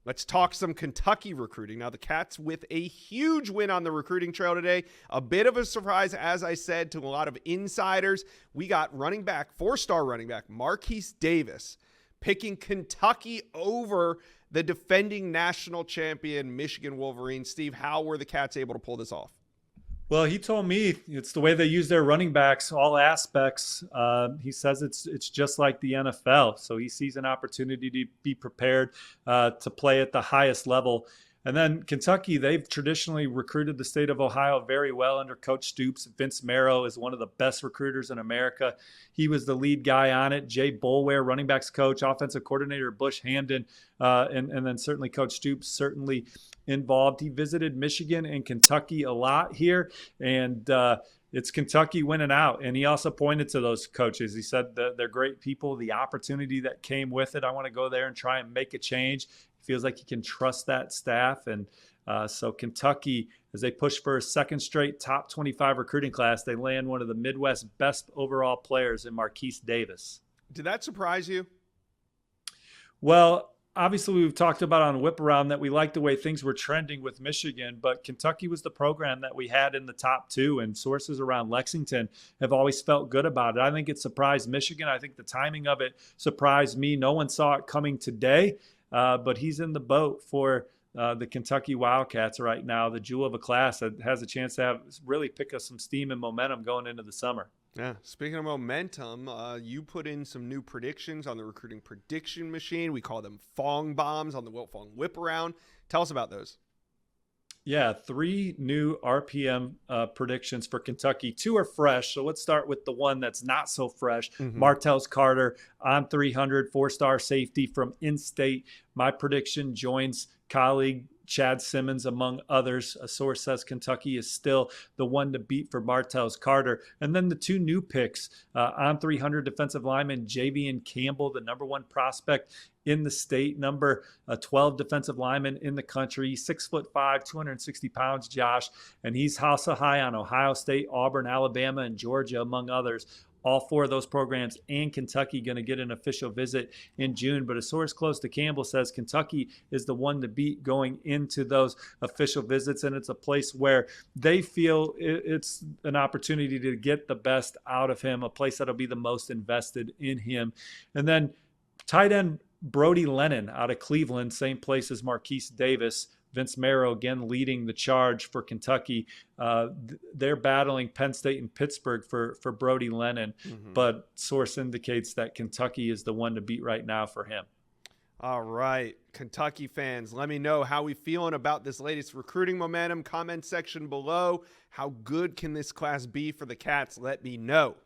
Let's talk some Kentucky recruiting. Now, the Cats with a huge win on the recruiting trail today. A bit of a surprise, as I said, to a lot of insiders. We got running back, 4-star running back, Marquise Davis, picking Kentucky over the defending national champion Michigan Wolverines. Steve, how were the Cats able to pull this off? Well, he told me it's the way they use their running backs, all aspects. He says it's just like the NFL. So he sees an opportunity to be prepared to play at the highest level. And then Kentucky, they've traditionally recruited the state of Ohio very well under Coach Stoops. Vince Marrow is one of the best recruiters in America. He was the lead guy on it. Jay Boulware, running backs coach, offensive coordinator Bush Hamden, and then certainly Coach Stoops certainly involved. He visited Michigan and Kentucky a lot here, and it's Kentucky winning out. And he also pointed to those coaches. He said that they're great people, the opportunity that came with it. I want to go there and try and make a change. Feels like he can trust that staff. And so Kentucky, as they push for a second straight top 25 recruiting class, they land one of the Midwest's best overall players in Marquise Davis. Did that surprise you? Well, obviously we've talked about on Whip Around that we liked the way things were trending with Michigan, but Kentucky was the program that we had in the top two, and sources around Lexington have always felt good about it. I think it surprised Michigan. I think the timing of it surprised me. No one saw it coming today. But he's in the boat for the Kentucky Wildcats right now, the jewel of a class that has a chance to really pick up some steam and momentum going into the summer. Yeah. Speaking of momentum, you put in some new predictions on the recruiting prediction machine. We call them Fong Bombs on the Fong Whip Around. Tell us about those. Yeah, 3 new RPM predictions for Kentucky. 2 are fresh, so let's start with the one that's not so fresh. Martell's Carter on 300, 4-star safety from in-state. My prediction joins colleague Chad Simmons, among others. A source says Kentucky is still the one to beat for Martell's Carter. And then the 2 new picks, on 300 defensive lineman Javian Campbell, the number 1 prospect in the state, number 12 defensive lineman in the country, 6'5", 260 pounds, Josh. And he's also high on Ohio State, Auburn, Alabama, and Georgia, among others. All 4 of those programs and Kentucky going to get an official visit in June. But a source close to Campbell says Kentucky is the one to beat going into those official visits. And it's a place where they feel it's an opportunity to get the best out of him, a place that'll be the most invested in him. And then tight end Brody Lennon out of Cleveland, same place as Marquise Davis. Vince Marrow again leading the charge for Kentucky. They're battling Penn State and Pittsburgh for Brody Lennon, but source indicates that Kentucky is the one to beat right now for him. All right, Kentucky fans, let me know how we feeling about this latest recruiting momentum. Comment section below. How good can this class be for the Cats? Let me know.